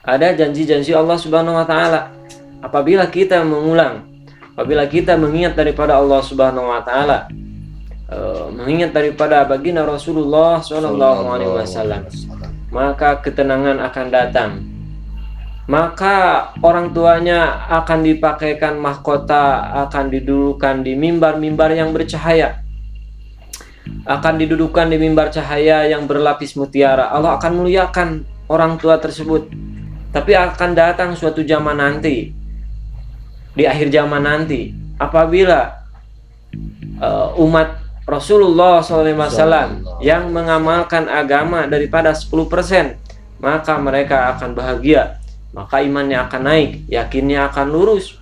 ada janji-janji Allah Subhanahu wa taala. Apabila kita mengulang, apabila kita mengingat daripada Allah Subhanahu wa taala, mengingat daripada baginda Rasulullah Shallallahu alaihi wasallam, maka ketenangan akan datang. Maka orang tuanya akan dipakaikan mahkota, akan didudukan di mimbar-mimbar yang bercahaya, akan didudukan di mimbar cahaya yang berlapis mutiara. Allah akan muliakan orang tua tersebut. Tapi akan datang suatu zaman nanti, di akhir zaman nanti, apabila umat Rasulullah SAW yang mengamalkan agama daripada 10%, maka mereka akan bahagia, maka imannya akan naik, yakinnya akan lurus.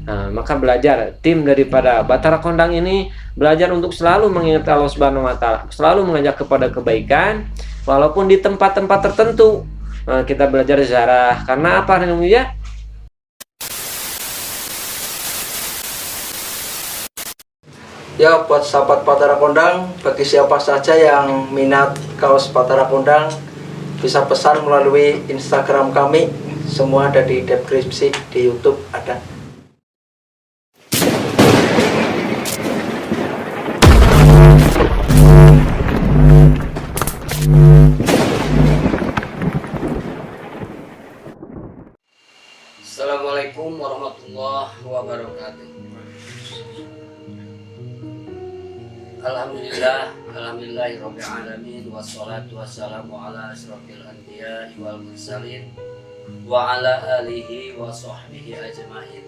Nah, maka belajar, tim daripada Batara Kondang ini belajar untuk selalu mengingat Allah Subhanahu wa taala, selalu mengajak kepada kebaikan walaupun di tempat-tempat tertentu. Kita belajar ziarah karena apa namanya? Ya, buat sahabat Batara Kondang, bagi siapa saja yang minat kaos Batara Kondang bisa pesan melalui Instagram kami. Semua ada di deskripsi, di YouTube ada. Assalamualaikum warahmatullahi wabarakatuh. Alhamdulillahirabbil alamin, wassalatu wassalamu ala asyrofil anbiya'i wal mursalin wa ala alihi wa sahbihi ajmain.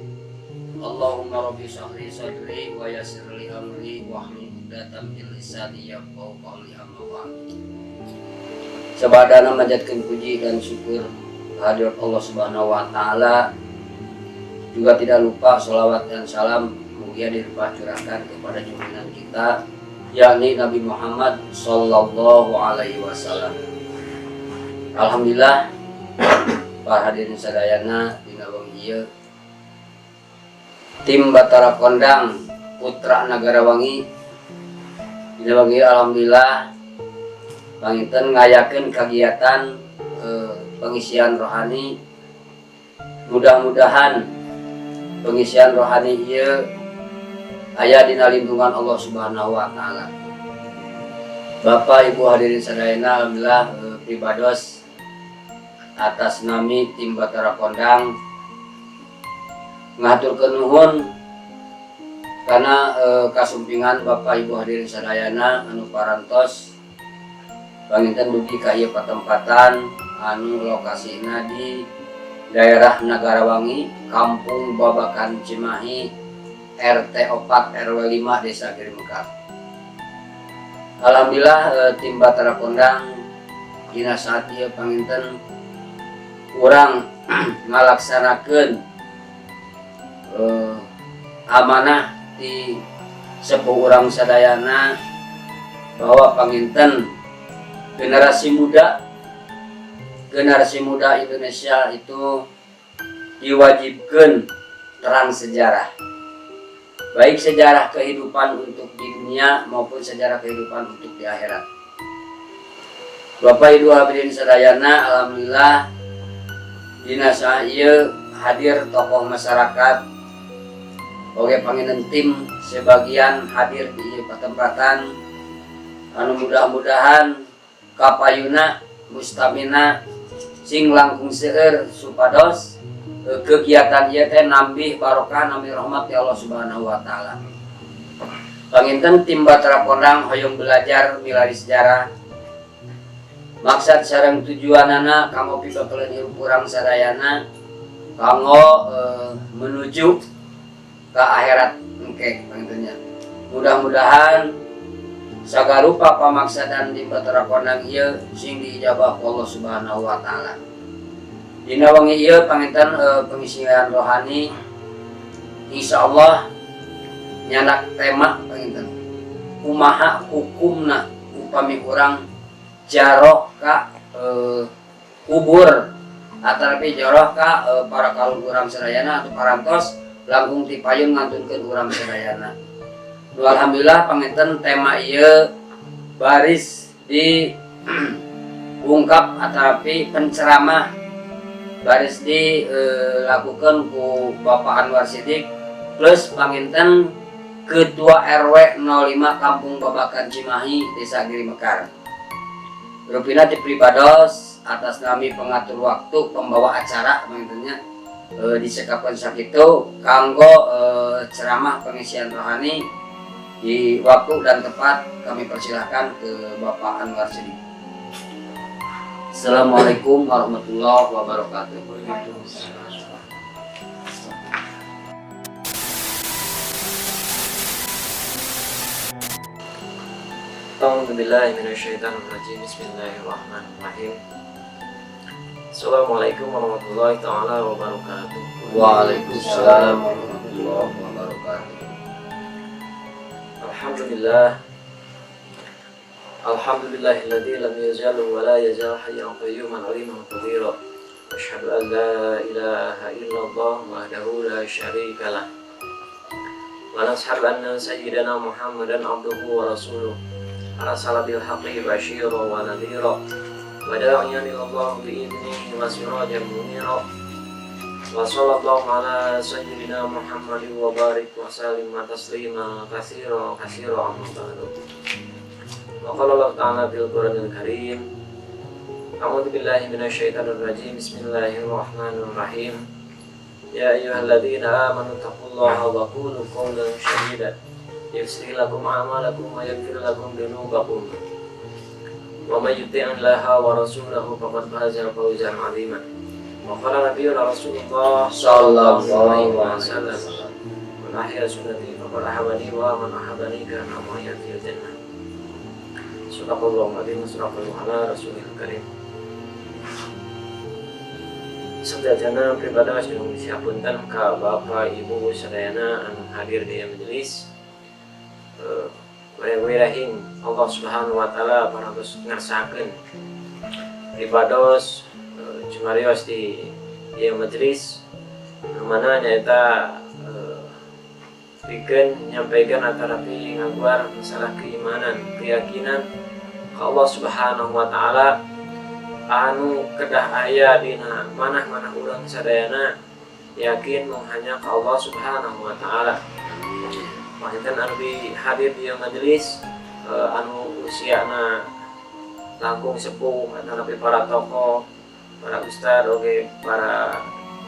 Allahumma rabbi shrah sadri wa yassir li amri wahlul 'uqdatam min lisani yafqahu qawli, amma ba'd. Sabadana manjatkeun puji dan syukur kehadirat Allah Subhanahu wa taala. Juga tidak lupa sholawat dan salam mulia dilimpahcurahkan kepada junjungan kita, yakni Nabi Muhammad Sallallahu Alaihi Wasallam. Alhamdulillah, para hadirin sadayana dina wengi ieu, tim Batara Kondang Putra Nagara Wangi dina wengi alhamdulillah panginten ngayakeun kegiatan pengisian rohani. Mudah-mudahan pengisian rohani ieu aya dina lindungan Allah Subhanahu wa taala. Bapak Ibu hadirin sadayana, alhamdulillah pribados atas nami tim Batara Kondang ngaturkeun nuhun karena kasumpingan Bapak Ibu hadirin sadayana anu parantos panginten dugi ka ieu patempatan anu lokasina di daerah Nagara Wangi, Kampung Babakan Cimahi, RT 4 RW 5 Desa Girimekar. Alhamdulillah tim Batara Kondang dina saat ieu panginten urang ngalaksanakeun amanah di sepuh urang sadayana bahwa panginten generasi muda Indonesia itu diwajibkan terang sejarah, baik sejarah kehidupan untuk di dunia maupun sejarah kehidupan untuk di akhirat. Bapak Ibu hadirin sadayana, alhamdulillah dina saha ieu hadir tokoh masyarakat oge panginten tim sebagian hadir di ieu patempatan anu mudah-mudahan kapayuna mustamina sing langkung seueur supados kegiatan ieu teh nambih barokah nambih rahmat ya Allah Subhanahu wa taala. Panginten tim Batara Kondang hoyong belajar milari sejarah. Maksud sareng tujuanana kanggo pibakeuleun hirup urang sadayana kanggo menuju ke akhirat engke pangintennya. Mudah-mudahan sagarupa pamaksadan di Batara Kondang ieu sing diijabah ku Allah Subhanahu wa taala. Dina wengi ieu panginten pengisian rohani insyaallah nyanak tema panginten kumaha hukumna upami urang jaroh ka kubur atapi jaroh ka para kalung urang sadayana atau parantos langkung ti payun ngantunkeun urang sadayana. Alhamdulillah panginten tema ieu baris di ungkap atapi penceramah baris dilakukan ku Bapak Anwar Siddiq plus panginten Ketua RW 05 Kampung Babakan Cimahi, Desa Giri Mekar. Rupina di pribados atas nami pengatur waktu pembawa acara pangintennya disekapkan sakitu kanggo ceramah pengisian rohani di waktu dan tempat kami persilahkan ke Bapak Anwar Siddiq. Assalamualaikum warahmatullahi wabarakatuh. A'udzu billahi minasyaitonir rajim. Bismillahirrahmanirrahim. Assalamualaikum warahmatullahi taala wabarakatuh. Waalaikumsalam warahmatullahi wabarakatuh. Alhamdulillahilladzi lam yazal wa la yazal hayyan qayyuman 'aliman qadira. Asyhadu an la ilaha illallah wahdahu la syarika lah. Wa nashhadu anna sayyidana Muhammadan 'abduhu wa rasuluh. Arsala bil haqqi basyira wa nadhira. Wa da'iyan ila Allah bi idnihi wa sirajan munira. Wa sallallahu ala sayyidina Muhammadin wa barik wa sallim taslima katsira amma ba'du. Wa qala Allah ta'ala fil Qur'anil Karim. A'udzu billahi minasyaitonir rajim. Bismillahirrahmanirrahim. Ya ayyuhalladzina amanu taqullaha wa qulu qawlan sadida yuslih lakum a'malakum wa yaghfir lakum dhunubakum. Wa may yuti'illaha wa rasulahu faqad faza fawzan 'azima. Wa qala nabiyyuna Rasulullah sallallahu alaihi wasallam man ahya sunnati faqad ahabani wa man ahabani kana ma'iyya fil jannah. Subhanallah wa bihamdihi ala rasulil karim. Sadayana pribadi sedang siapunten ka Bapak Ibu sadayana anu hadir di majelis. Wirahing Allah Subhanahu wa taala parantos ngarsakeun pribados cumarios di ieu majelis mana nyaeta bikin nyampaikan antara ngaguar masalah keimanan keyakinan ka Allah Subhanahu wa taala anu kedah aya dina manah-manah urang sadayana yakin mung hanya ka Allah Subhanahu wa taala. Panjenengan anu hadir di majelis anu usiana langkung sepuh antara para tokoh, para ustad oge para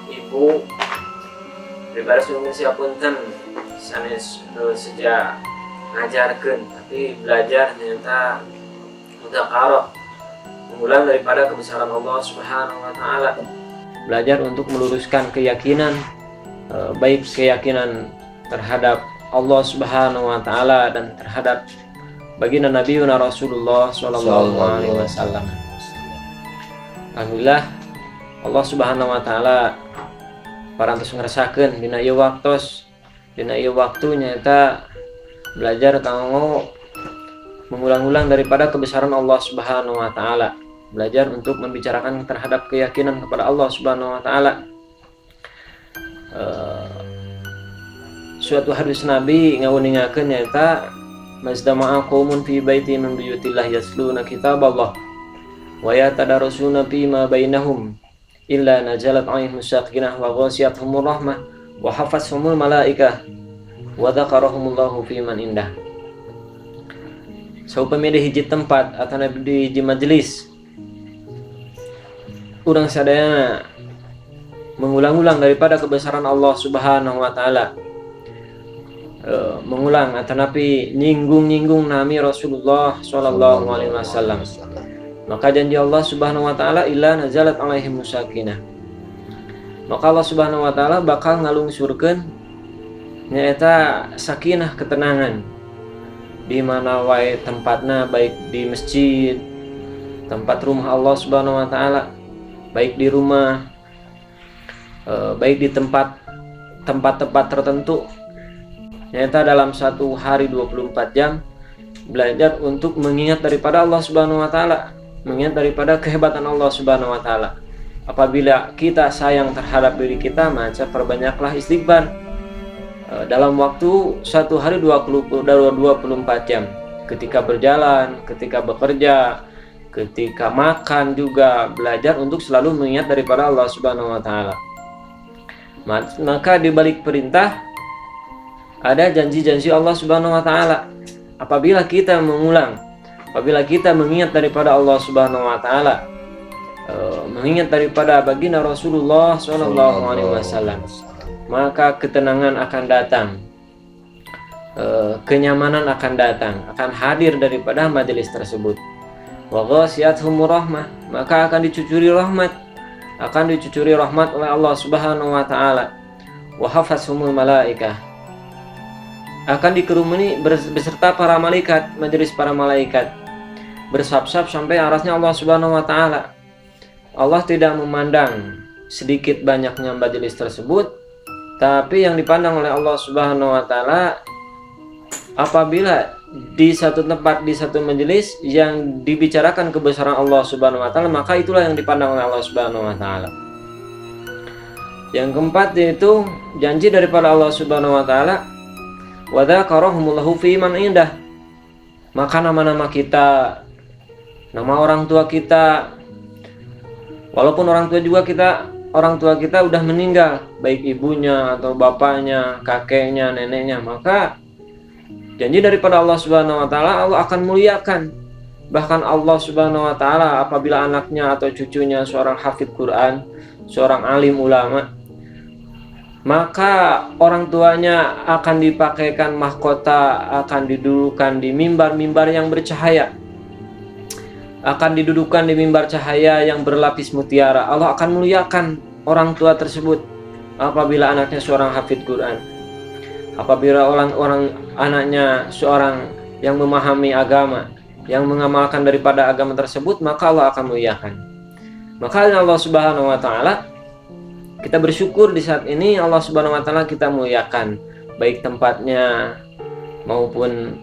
ibu pribadi sungguh siapunten sanes sejak ngajarkeun tapi belajar ternyata mudzakarah mengulang daripada kebesaran Allah Subhanahu wa taala, belajar untuk meluruskan keyakinan baik keyakinan terhadap Allah Subhanahu wa taala dan terhadap baginda Nabiuna Rasulullah sallallahu alaihi wasallam. Alhamdulillah Allah Subhanahu wa taala parantos ngerasakeun dina ieu waktos dina ieu waktu nyaeta belajar kanggo mengulang-ulang daripada kebesaran Allah Subhanahu wa taala, belajar untuk membicarakan terhadap keyakinan kepada Allah Subhanahu wa taala. Suatu hadis Nabi ngawuningakeun nyaeta mazdama'a qaumun fi baiti min buyutillah yasluna kitaballah wa yatadarusuna fi ma bainahum illa nazalat 'alaihim sakinah wa ghashiyatuhumur rahmah wa hafathumul malaikah wa dzakarahumullahu fi man indah. Saupami di hiji tempat atau di hiji majelis urang sadayana mengulang-ulang daripada kebesaran Allah Subhanahu wa taala, mengulang atau napi nyinggung nami Rasulullah sallallahu alaihi wasallam, maka janji Allah Subhanahu wa taala illa nazalat alaihim sakinah, maka Allah Subhanahu wa taala bakal ngalungsurkeun nyaeta sakinah, ketenangan di mana wae tempatna, baik di masjid, tempat rumah Allah Subhanahu wa taala, baik di rumah, baik di tempat-tempat tertentu. Nyata dalam satu hari 24 jam belajar untuk mengingat daripada Allah Subhanahu wa taala, mengingat daripada kehebatan Allah Subhanahu wa taala. Apabila kita sayang terhadap diri kita, maka perbanyaklah istighfar. Dalam waktu satu hari 24 jam, ketika berjalan, ketika bekerja, ketika makan juga belajar untuk selalu mengingat daripada Allah Subhanahu wa taala. Maka di balik perintah ada janji-janji Allah Subhanahu wa taala. Apabila kita mengulang, apabila kita mengingat daripada Allah Subhanahu wa taala, mengingat daripada baginda Rasulullah Shallallahu alaihi wasallam, maka ketenangan akan datang, kenyamanan akan datang, akan hadir daripada majelis tersebut. Wa ghasiyatuhum rahmah, maka akan dicucuri rahmat, oleh Allah Subhanahu wa taala. Wa hafazhumul malaikah, akan dikerumuni beserta para malaikat, majelis para malaikat bersab-sab sampai arasnya Allah Subhanahu wa taala. Allah tidak memandang sedikit banyaknya majelis tersebut, tapi yang dipandang oleh Allah Subhanahu wa taala apabila di satu tempat, di satu majelis yang dibicarakan kebesaran Allah Subhanahu wa taala, maka itulah yang dipandang oleh Allah Subhanahu wa taala. Yang keempat yaitu janji daripada Allah Subhanahu wa taala, wa dzakarahumullahu fi man indah. Maka nama-nama kita, nama orang tua kita, walaupun orang tua kita udah meninggal, baik ibunya atau bapaknya, kakeknya, neneknya, maka janji daripada Allah Subhanahu wa taala, Allah akan muliakan. Bahkan Allah Subhanahu wa taala apabila anaknya atau cucunya seorang hafidz Quran, seorang alim ulama, maka orang tuanya akan dipakaikan mahkota, akan didudukan di mimbar-mimbar yang bercahaya. Akan didudukan di mimbar cahaya yang berlapis mutiara. Allah akan muliakan orang tua tersebut apabila anaknya seorang hafidz Quran. Apabila orang anaknya seorang yang memahami agama, yang mengamalkan daripada agama tersebut, maka Allah akan muliakan. Maka Allah Subhanahu wa taala, kita bersyukur di saat ini Allah Subhanahu wa taala kita muliakan, baik tempatnya maupun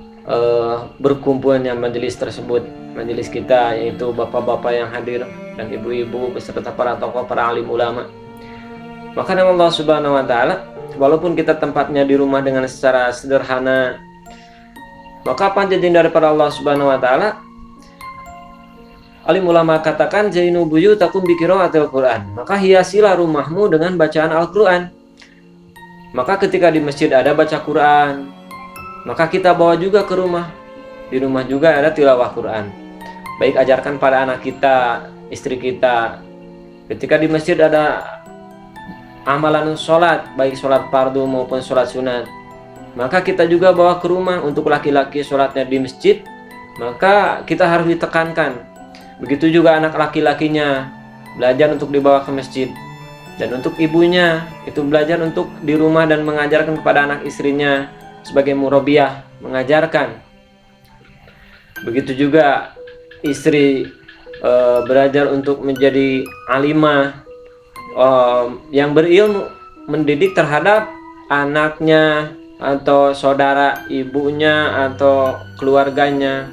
berkumpulnya majelis tersebut, majelis kita, yaitu bapak-bapak yang hadir dan ibu-ibu beserta para tokoh, para alim ulama. Maka dengan Allah Subhanahu wa taala, walaupun kita tempatnya di rumah dengan secara sederhana, maka apa janji daripada Allah Subhanahu wa taala? Alim ulama katakan zainu buyutakum bi qiraatil Quran. Maka hiasilah rumahmu dengan bacaan Al-Qur'an. Maka ketika di masjid ada baca Quran, maka kita bawa juga ke rumah. Di rumah juga ada tilawah Quran. Baik ajarkan pada anak kita, istri kita. Ketika di masjid ada amalan sholat, baik sholat fardu maupun sholat sunat, maka kita juga bawa ke rumah. Untuk laki-laki sholatnya di masjid, maka kita harus ditekankan. Begitu juga anak laki-lakinya belajar untuk dibawa ke masjid. Dan untuk ibunya itu belajar untuk di rumah dan mengajarkan kepada anak istrinya sebagai murabiyah, mengajarkan. Begitu juga istri belajar untuk menjadi alimah, yang berilmu, mendidik terhadap anaknya atau saudara ibunya atau keluarganya,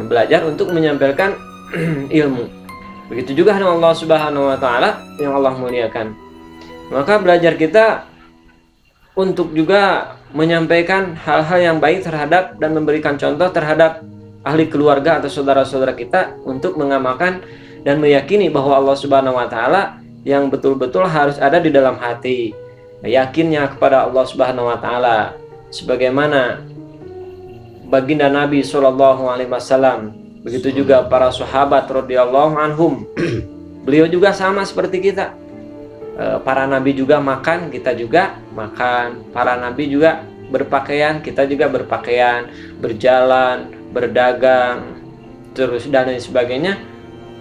belajar untuk menyampaikan ilmu. Begitu juga dengan Allah Subhanahu wa taala yang Allah muliakan. Maka belajar kita untuk juga menyampaikan hal-hal yang baik terhadap dan memberikan contoh terhadap ahli keluarga atau saudara-saudara kita untuk mengamalkan dan meyakini bahwa Allah Subhanahu wa taala yang betul-betul harus ada di dalam hati. Yakinnya kepada Allah Subhanahu wa taala sebagaimana baginda Nabi sallallahu alaihi wasallam, begitu juga para sahabat radhiyallahu anhum. Beliau juga sama seperti kita. Para nabi juga makan, kita juga makan. Para nabi juga berpakaian, kita juga berpakaian, berjalan, berdagang, terus dan lain sebagainya.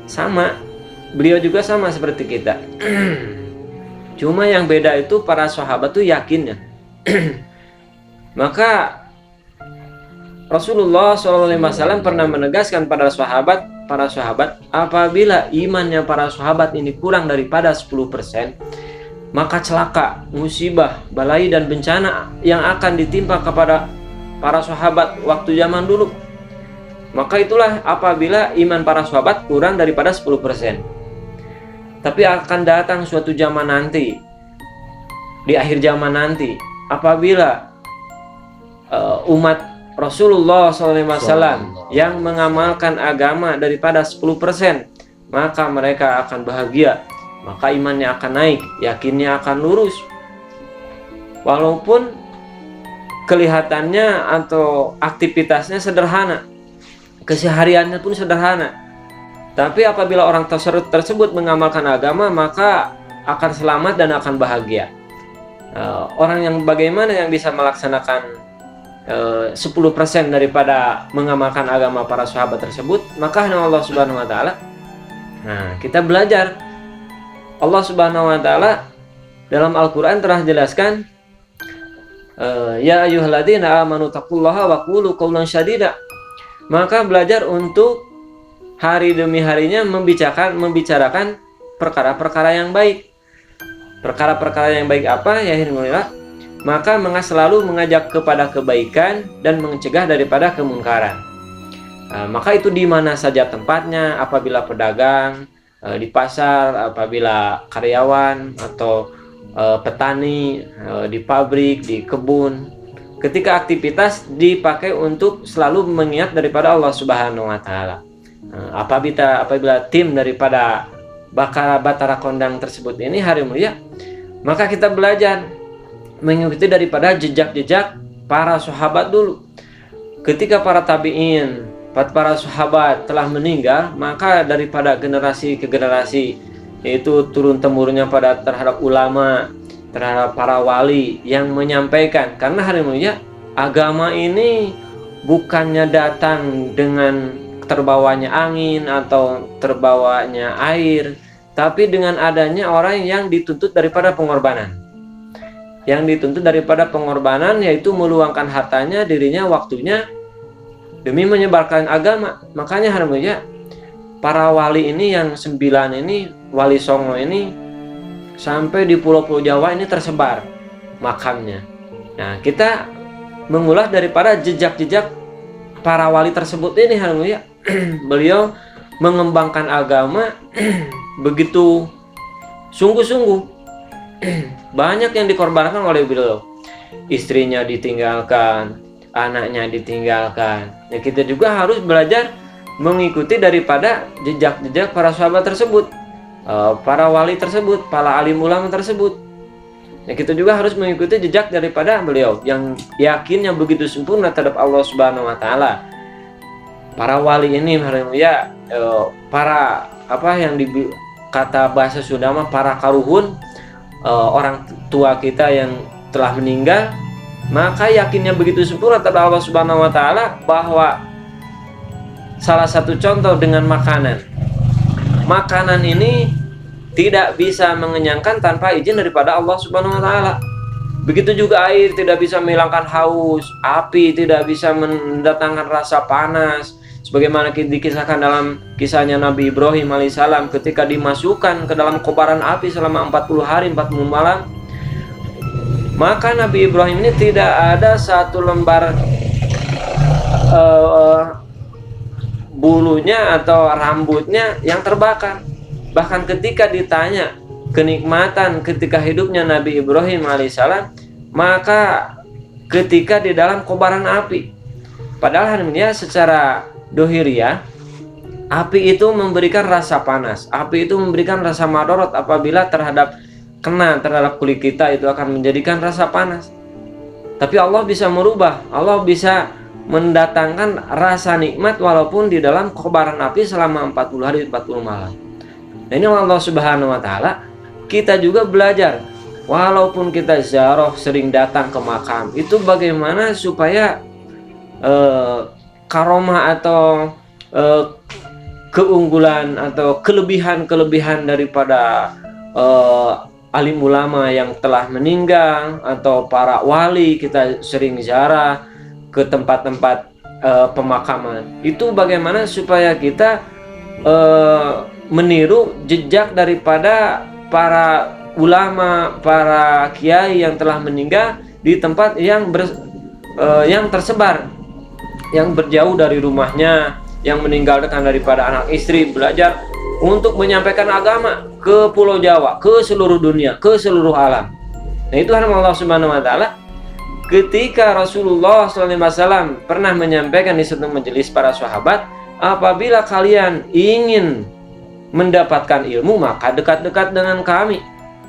Sama, beliau juga sama seperti kita. Cuma yang beda itu para sahabat tuh yakinnya. Maka Rasulullah SAW pernah menegaskan pada para sahabat, apabila imannya para sahabat ini kurang daripada 10%, maka celaka, musibah, balai dan bencana yang akan ditimpa kepada para sahabat waktu zaman dulu. Maka itulah apabila iman para sahabat kurang daripada 10%. Tapi akan datang suatu zaman nanti, di akhir zaman nanti, apabila umat Rasulullah SAW yang mengamalkan agama daripada 10%, maka mereka akan bahagia, maka imannya akan naik, yakinnya akan lurus. Walaupun kelihatannya atau aktivitasnya sederhana, kesehariannya pun sederhana, tapi apabila orang tersebut mengamalkan agama, maka akan selamat dan akan bahagia. Orang yang bagaimana yang bisa melaksanakan 10% daripada mengamalkan agama para sahabat tersebut, maka hanya Allah Subhanahu wa taala. Nah, kita belajar. Allah Subhanahu wa taala dalam Al-Qur'an telah jelaskan, ya ayyuhalladzina amanu taqullaha wa qulu qawlan syadida. Maka belajar untuk hari demi harinya membicarakan perkara-perkara yang baik. Perkara-perkara yang baik apa? Ya alhamdulillah. Maka selalu mengajak kepada kebaikan dan mencegah daripada kemunkaran. Maka itu di mana saja tempatnya, apabila pedagang, di pasar, apabila karyawan atau petani, di pabrik, di kebun. Ketika aktivitas dipakai untuk selalu mengingat daripada Allah Subhanahu wa taala. Apabila tim daripada Batara Kondang tersebut ini hari mulia, maka kita belajar mengikuti daripada jejak-jejak para sahabat dulu. Ketika para tabi'in, para sahabat telah meninggal, maka daripada generasi ke generasi, yaitu turun-temurunnya terhadap ulama, terhadap para wali yang menyampaikan. Karena hari mulia, agama ini bukannya datang dengan terbawanya angin atau terbawanya air, tapi dengan adanya orang yang dituntut daripada pengorbanan. Yang dituntut daripada pengorbanan, yaitu meluangkan hartanya, dirinya, waktunya demi menyebarkan agama. Makanya harusnya para wali ini yang 9 ini, wali songo ini, sampai di pulau-pulau Jawa ini tersebar makamnya. Nah, kita mengulas daripada jejak-jejak para wali tersebut ini harusnya. Beliau mengembangkan agama begitu sungguh-sungguh. Banyak yang dikorbankan oleh beliau. Istrinya ditinggalkan, anaknya ditinggalkan. Ya, kita juga harus belajar mengikuti daripada jejak-jejak para sahabat tersebut, para wali tersebut, para alim ulama tersebut. Ya, kita juga harus mengikuti jejak daripada beliau yang yakinnya begitu sempurna terhadap Allah Subhanahu wa taala. Para wali ini ya, para yang kata bahasa Sunda mah para karuhun, orang tua kita yang telah meninggal, maka yakinnya begitu sempurna terhadap Allah Subhanahu wa taala bahwa salah satu contoh dengan makanan ini tidak bisa mengenyangkan tanpa izin daripada Allah Subhanahu wa taala. Begitu juga air tidak bisa menghilangkan haus, api tidak bisa mendatangkan rasa panas. Sebagaimana dikisahkan dalam kisahnya Nabi Ibrahim alaihissalam ketika dimasukkan ke dalam kobaran api selama 40 hari 40 malam, maka Nabi Ibrahim ini tidak ada satu lembar bulunya atau rambutnya yang terbakar. Bahkan ketika ditanya kenikmatan ketika hidupnya Nabi Ibrahim alaihissalam, maka ketika di dalam kobaran api, padahal harusnya secara dohiriyah, api itu memberikan rasa panas, api itu memberikan rasa madorot. Apabila terhadap kulit kita, itu akan menjadikan rasa panas. Tapi Allah bisa merubah, Allah bisa mendatangkan rasa nikmat walaupun di dalam kobaran api selama 40 hari 40 malam. Nah, ini Allah Subhanahu wa taala. Kita juga belajar, walaupun kita ziarah, sering datang ke makam, itu bagaimana supaya karomah atau keunggulan atau kelebihan daripada alim ulama yang telah meninggal atau para wali, kita sering ziarah ke tempat-tempat pemakaman. Itu bagaimana supaya kita meniru jejak daripada para ulama, para kiai yang telah meninggal di tempat yang tersebar, yang berjauh dari rumahnya, yang meninggalkan daripada anak istri, belajar untuk menyampaikan agama ke Pulau Jawa, ke seluruh dunia, ke seluruh alam. Nah, itu hanya Allah Subhanahu wa taala. ketika Rasulullah SAW pernah menyampaikan di satu majelis para sahabat, apabila kalian ingin mendapatkan ilmu, maka dekat-dekat dengan kami.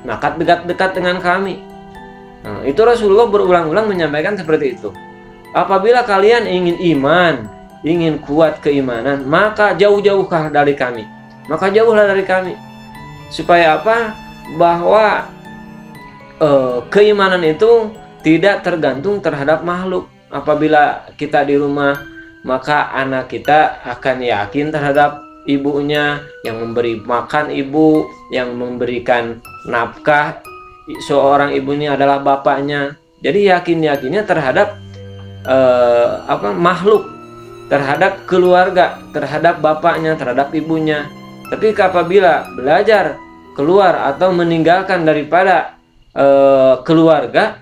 Maka dekat-dekat dengan kami. Nah, itu Rasulullah berulang-ulang menyampaikan seperti itu. Apabila kalian ingin iman, ingin kuat keimanan, maka jauh-jauhlah dari kami. Maka jauhlah dari kami. Supaya apa? Bahwa keimanan itu tidak tergantung terhadap makhluk. Apabila kita di rumah, maka anak kita akan yakin terhadap ibunya, yang memberi makan ibu, yang memberikan nafkah seorang ibu ini adalah bapaknya. Jadi yakinnya terhadap makhluk, terhadap keluarga, terhadap bapaknya, terhadap ibunya. Tapi apabila belajar keluar atau meninggalkan daripada keluarga,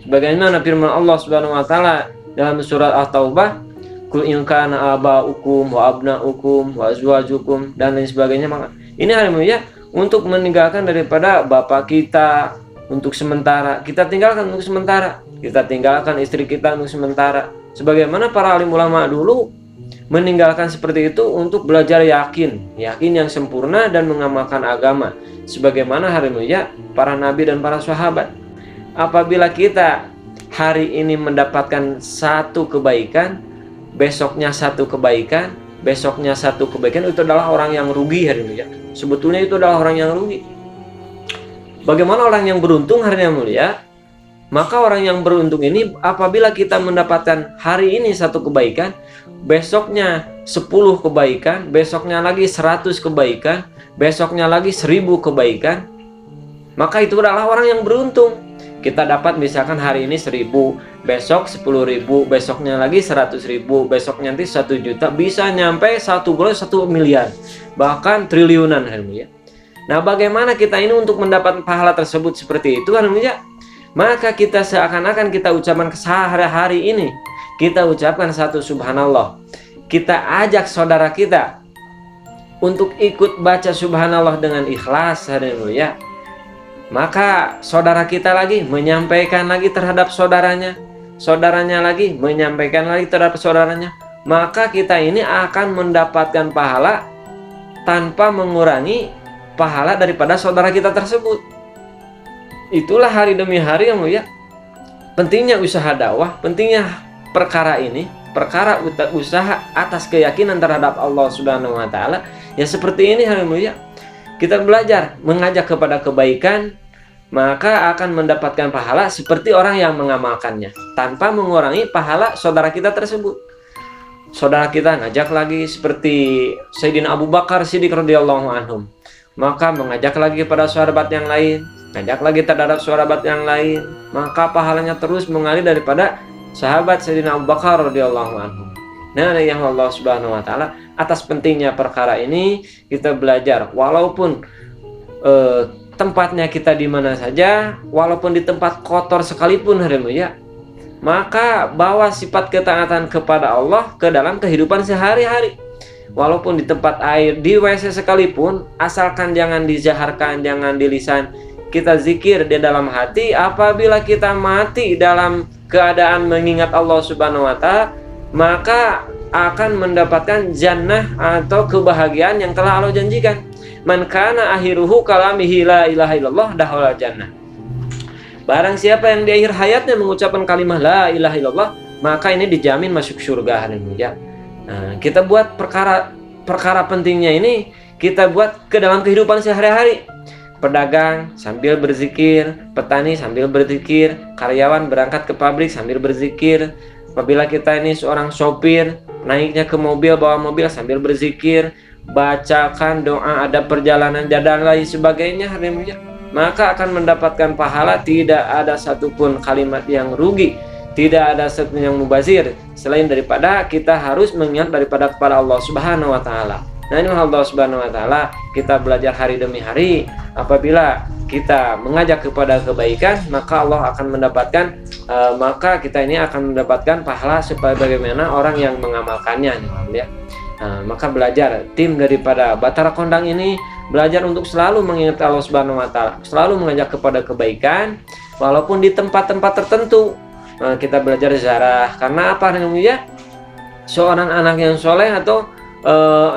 bagaimana firman Allah Subhanahu wa taala dalam surat At-Taubah, "Qul in kana aba'ukum wa abna'ukum wa azwajukum" dan lain sebagainya. Maka ini ya, untuk meninggalkan daripada bapak kita untuk sementara, kita tinggalkan untuk sementara, kita tinggalkan istri kita untuk sementara. Sebagaimana para alim ulama dulu meninggalkan seperti itu untuk belajar yakin yang sempurna dan mengamalkan agama. Sebagaimana ya, para nabi dan para sahabat. Apabila kita hari ini mendapatkan satu kebaikan, besoknya satu kebaikan, besoknya satu kebaikan, itu adalah orang yang rugi hari ini ya. Sebetulnya itu adalah orang yang rugi. Bagaimana orang yang beruntung hari yang mulia? Maka orang yang beruntung ini apabila kita mendapatkan hari ini satu kebaikan, besoknya 10 kebaikan, besoknya lagi 100 kebaikan, besoknya lagi 1000 kebaikan, maka itu adalah orang yang beruntung. Kita dapat misalkan hari ini 1000, besok 10.000, besoknya lagi 100.000, besok nanti 1 juta, bisa nyampe 1 miliar, bahkan triliunan ya. Nah, bagaimana kita ini untuk mendapat pahala tersebut seperti itu ya? Maka kita seakan-akan kita ucapkan sehari-hari ini, kita ucapkan satu subhanallah. Kita ajak saudara kita untuk ikut baca subhanallah dengan ikhlas ya. Maka saudara kita lagi menyampaikan lagi terhadap saudaranya, saudaranya lagi menyampaikan lagi terhadap saudaranya. Maka kita ini akan mendapatkan pahala tanpa mengurangi pahala daripada saudara kita tersebut. Itulah hari demi hari yang mulia. Pentingnya usaha dakwah, pentingnya perkara ini, perkara usaha atas keyakinan terhadap Allah Subhanahu wa taala. Ya seperti ini hari mulia. Kita belajar mengajak kepada kebaikan, maka akan mendapatkan pahala seperti orang yang mengamalkannya, tanpa mengurangi pahala saudara kita tersebut. Saudara kita ngajak lagi seperti Sayyidina Abu Bakar Siddiq radhiyallahu anhum, maka mengajak lagi kepada sahabat yang lain, ngajak lagi terhadap sahabat yang lain, maka pahalanya terus mengalir daripada sahabat Sayyidina Abu Bakar radhiyallahu anhum. Nah, yang Allah Subhanahu wa taala, atas pentingnya perkara ini kita belajar, walaupun tempatnya kita di mana saja, walaupun di tempat kotor sekalipun ya, maka bawa sifat ketaatan kepada Allah ke dalam kehidupan sehari-hari. Walaupun di tempat air, di WC sekalipun, asalkan jangan dijaharkan, jangan di lisan, kita zikir di dalam hati. Apabila kita mati dalam keadaan mengingat Allah Subhanahu wa taala, maka akan mendapatkan jannah atau kebahagiaan yang telah Allah janjikan. Man kana akhiruhu kalamihi la ilaha illallah dakhala jannah. Barang siapa yang di akhir hayatnya mengucapkan kalimat la ilaha illallah, maka ini dijamin masuk surga ya. Nah, kita buat perkara pentingnya ini, kita buat ke dalam kehidupan sehari-hari. Pedagang sambil berzikir, petani sambil berzikir, karyawan berangkat ke pabrik sambil berzikir. Apabila kita ini seorang sopir, naiknya ke mobil, bawa mobil sambil berzikir, bacakan doa ada perjalanan dan lain sebagainya, maka akan mendapatkan pahala. Tidak ada satupun kalimat yang rugi, tidak ada satupun yang mubazir, selain daripada kita harus mengingat daripada kepada Allah Subhanahu wa taala. Nah, ini Allah Subhanahu wa taala, kita belajar hari demi hari. Apabila kita mengajak kepada kebaikan, maka Allah akan mendapatkan maka kita ini akan mendapatkan pahala sebagaimana orang yang mengamalkannya ya. Maka belajar, tim daripada Batara Kondang ini belajar untuk selalu mengingat Allah Subhanahu wa taala, selalu mengajak kepada kebaikan walaupun di tempat-tempat tertentu. kita belajar ziarah. Karena apa namanya? Seorang anak yang soleh atau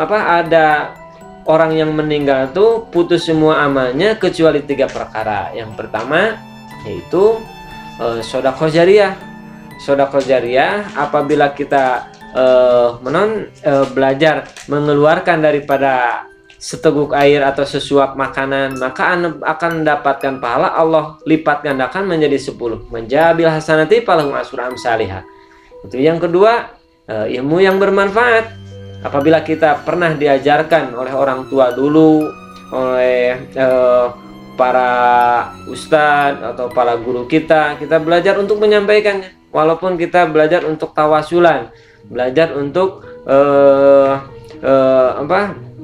ada orang yang meninggal tuh putus semua amalnya kecuali 3 perkara. Yang pertama yaitu sedekah jariyah. Sedekah jariyah apabila kita belajar mengeluarkan daripada seteguk air atau sesuap makanan, maka akan mendapatkan pahala Allah lipat gandakan menjadi 10. Menjabil hasanati falahu asyru amsalihah. Itu yang kedua, ilmu yang bermanfaat. Apabila kita pernah diajarkan oleh orang tua dulu, oleh para ustadz atau para guru kita belajar untuk menyampaikannya. Walaupun kita belajar untuk tawasulan, belajar untuk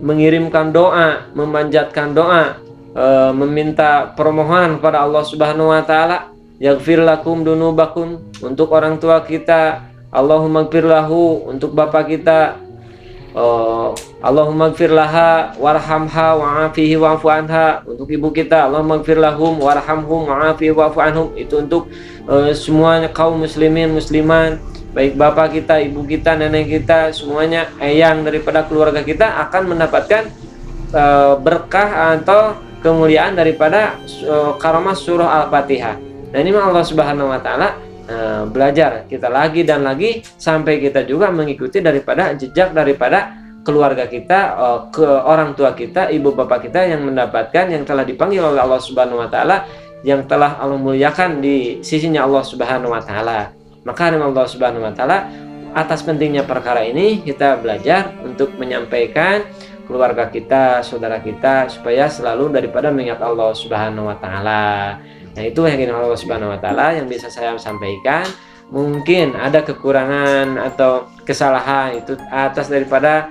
mengirimkan doa, memanjatkan doa, meminta permohonan kepada Allah Subhanahu wa taala, yaghfir lakum dunubakum, untuk orang tua kita, Allahumma ighfir lahu, untuk bapak kita, Allahumma ighfir laha warhamha wa'afihi wa'fu anha, untuk ibu kita, Allahumma ighfir lahum warhamhum wa'afihi wa'fu anhum. Itu untuk semuanya kaum muslimin musliman, baik bapak kita, ibu kita, nenek kita, semuanya, eyang daripada keluarga kita akan mendapatkan berkah atau kemuliaan daripada karamah surah Al-Fatihah. Nah, ini Allah Subhanahu wa taala belajar kita lagi dan lagi sampai kita juga mengikuti daripada jejak daripada keluarga kita, ke orang tua kita, ibu bapak kita yang mendapatkan, yang telah dipanggil oleh Allah Subhanahu wa taala, yang telah Allah muliakan di sisinya Allah Subhanahu wa taala. Maka dengan Allah Subhanahu wa taala, atas pentingnya perkara ini kita belajar untuk menyampaikan keluarga kita, saudara kita, supaya selalu daripada mengingat Allah Subhanahu wa taala. Nah, itu yang Allah Subhanahu wa taala yang bisa saya sampaikan. Mungkin ada kekurangan atau kesalahan itu atas daripada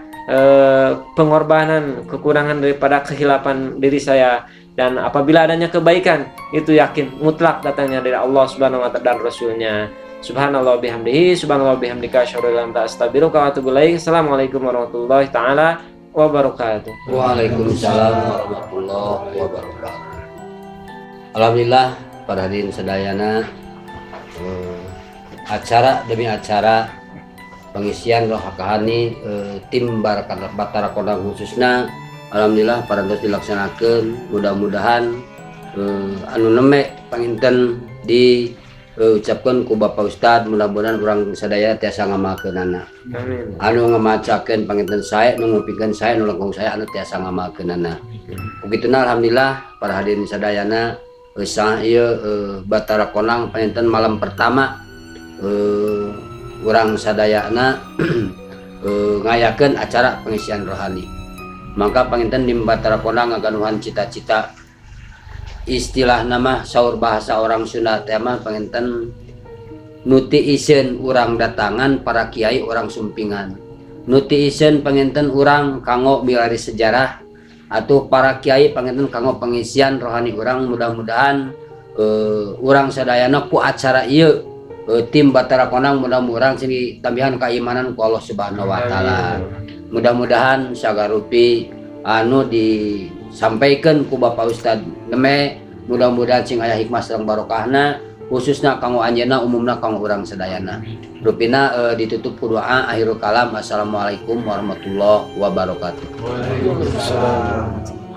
pengorbanan, kekurangan daripada kehilapan diri saya. Dan apabila adanya kebaikan, itu yakin mutlak datangnya dari Allah Subhanahu wa taala dan Rasulnya. Subhanallah bihamdihi, subhanallah bihamdika, asyhadu an la ilaha illa anta, astaghfiruka wa atubu ilaik. Assalamualaikum warahmatullahi taala wabarakatuh. Waalaikumsalam warahmatullahi wabarakatuh. Alhamdulillah para hadirin sedayana, acara demi acara pengisian roh hakahani tim Batara Kondang khususnya, alhamdulillah para terus dilaksanakan. Mudah-mudahan anu neme panginten di ucapkan ku Bapak Ustad, mudah-mudahan orang sadaya tiasa ngamalkeunana. Amin. Anu ngamacakeun panginten sae, nu ngupikeun sae, nu langkung sae anu tiasa ngamalkeunana. Begituna alhamdulillah para hadirin sadayana, Batara Konang panginten malam pertama urang sadayana ngayakeun acara pengisian rohani. Maka panginten di Batara Konang ngaganuhan cita-cita, istilah nama saur bahasa orang Sunda tema panginten nuti iseun urang datangan para kiai orang sumpingan, nuti iseun panginten urang kanggo milari sejarah atau para kiai panginten kanggo pengisian rohani urang. Mudah-mudahan urang sadayana ku acara ieu tim Batara Konang mudah-mudahan sini tambihan keimanan ku Allah Subhanahu wa taala. Mudah-mudahan sagarupi anu disampaikan ku Bapak Ustad neme, mudah-mudahan sing aya hikmah sareng barokahna, khususna kanggo anjeunna, umumna kanggo urang sadayana. Rupina ditutup ku doa akhirul kalam. Assalamualaikum warahmatullahi wabarakatuh. Waalaikumsalam.